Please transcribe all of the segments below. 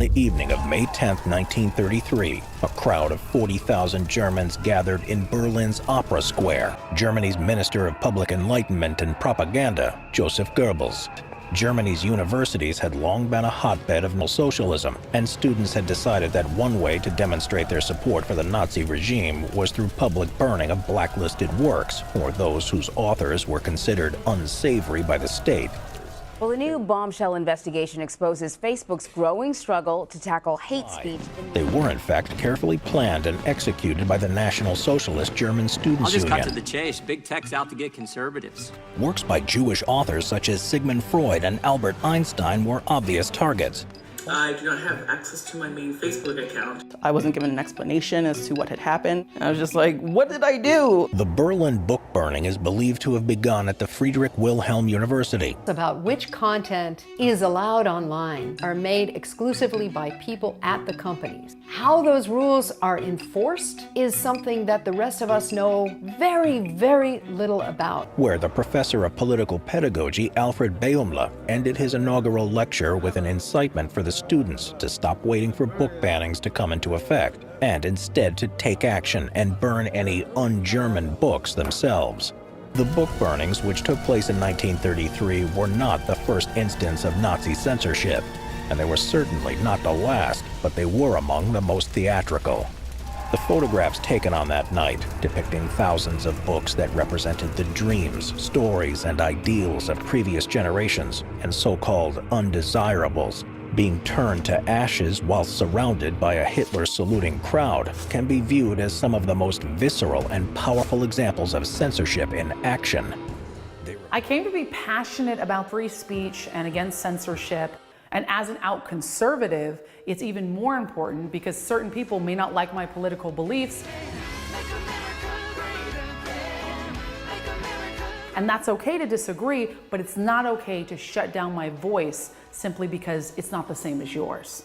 the evening of May 10, 1933, a crowd of 40,000 Germans gathered in Berlin's Opera Square. Germany's Minister of Public Enlightenment and Propaganda, Joseph Goebbels. Germany's universities had long been a hotbed of socialism, and students had decided that one way to demonstrate their support for the Nazi regime was through public burning of blacklisted works, or those whose authors were considered unsavory by the state. Well, a new bombshell investigation exposes Facebook's growing struggle to tackle hate speech. They were, in fact, carefully planned and executed by the National Socialist German Students' I'll just Union. cut to the chase. Big tech's out to get conservatives. Works by Jewish authors such as Sigmund Freud and Albert Einstein were obvious targets. I do not have access to my main Facebook account. I wasn't given an explanation as to what had happened. I was just like, what did I do? The Berlin book burning is believed to have begun at the Friedrich Wilhelm University. About which content is allowed online are made exclusively by people at the companies. How those rules are enforced is something that the rest of us know very, very little about. Where the professor of political pedagogy, Alfred Baumler, ended his inaugural lecture with an incitement for the students to stop waiting for book bannings to come into effect, and instead to take action and burn any un-German books themselves. The book burnings, which took place in 1933, were not the first instance of Nazi censorship, and they were certainly not the last, but they were among the most theatrical. The photographs taken on that night, depicting thousands of books that represented the dreams, stories, and ideals of previous generations, and so-called undesirables, being turned to ashes while surrounded by a Hitler-saluting crowd, can be viewed as some of the most visceral and powerful examples of censorship in action. I came to be passionate about free speech and against censorship. And as an out conservative, it's even more important because certain people may not like my political beliefs. And that's okay to disagree, but it's not okay to shut down my voice simply because it's not the same as yours.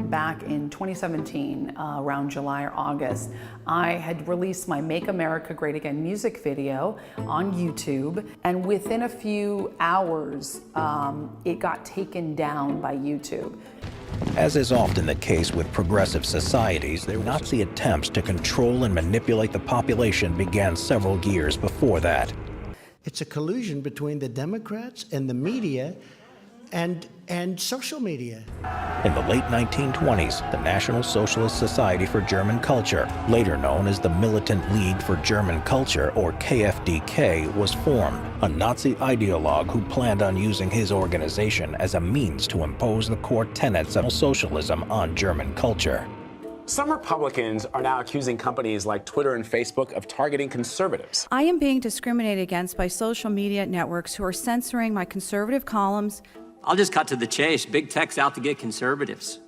Back in 2017, around July or August, I had released my Make America Great Again music video on YouTube, and within a few hours, it got taken down by YouTube. As is often the case with progressive societies, their Nazi attempts to control and manipulate the population began several years before that. It's a collusion between the Democrats and the media and social media. In the late 1920s, the National Socialist Society for German Culture, later known as the Militant League for German Culture, or KFDK, was formed, a Nazi ideologue who planned on using his organization as a means to impose the core tenets of socialism on German culture. Some Republicans are now accusing companies like Twitter and Facebook of targeting conservatives. I am being discriminated against by social media networks who are censoring my conservative columns. I'll just cut to the chase. Big tech's out to get conservatives.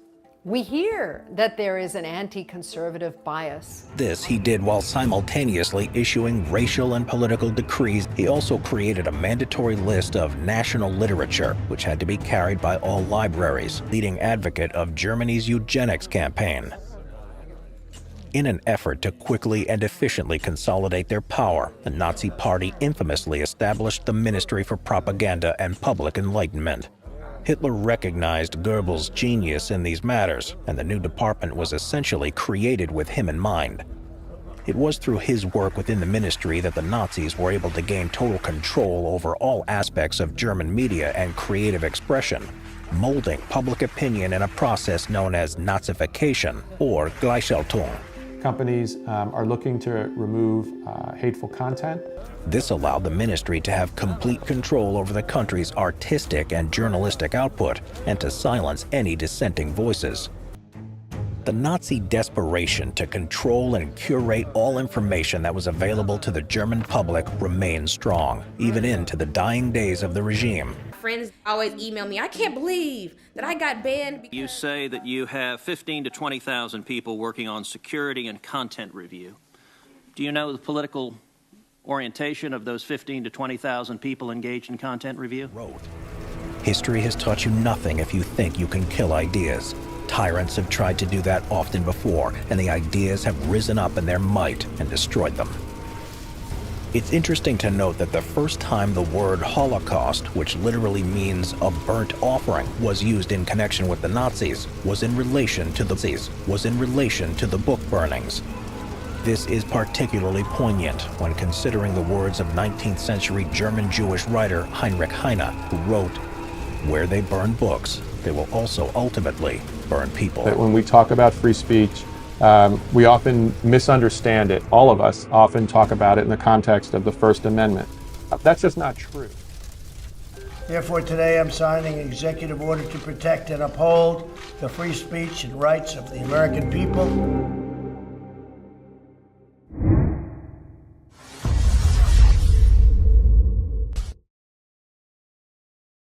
We hear that there is an anti-conservative bias. This he did while simultaneously issuing racial and political decrees. He also created a mandatory list of national literature, which had to be carried by all libraries, leading advocate of Germany's eugenics campaign. In an effort to quickly and efficiently consolidate their power, the Nazi Party infamously established the Ministry for Propaganda and Public Enlightenment. Hitler recognized Goebbels' genius in these matters, and the new department was essentially created with him in mind. It was through his work within the ministry that the Nazis were able to gain total control over all aspects of German media and creative expression, molding public opinion in a process known as Nazification, or Gleichschaltung. Companies are looking to remove hateful content. This allowed the ministry to have complete control over the country's artistic and journalistic output, and to silence any dissenting voices. The Nazi desperation to control and curate all information that was available to the German public remained strong, even into the dying days of the regime. Friends always email me, I can't believe that I got banned. You say that you have 15,000 to 20,000 people working on security and content review. Do you know the political orientation of those 15,000 to 20,000 people engaged in content review? History has taught you nothing if you think you can kill ideas. Tyrants have tried to do that often before, and the ideas have risen up in their might and destroyed them. It's interesting to note that the first time the word Holocaust, which literally means a burnt offering, was used in connection with the Nazis was in relation to the book burnings. This is particularly poignant when considering the words of 19th century German Jewish writer Heinrich Heine, who wrote, "Where they burn books, they will also ultimately burn people." That when we talk about free speech, we often misunderstand it. All of us often talk about it in the context of the First Amendment. That's just not true. Therefore, today I'm signing an executive order to protect and uphold the free speech and rights of the American people.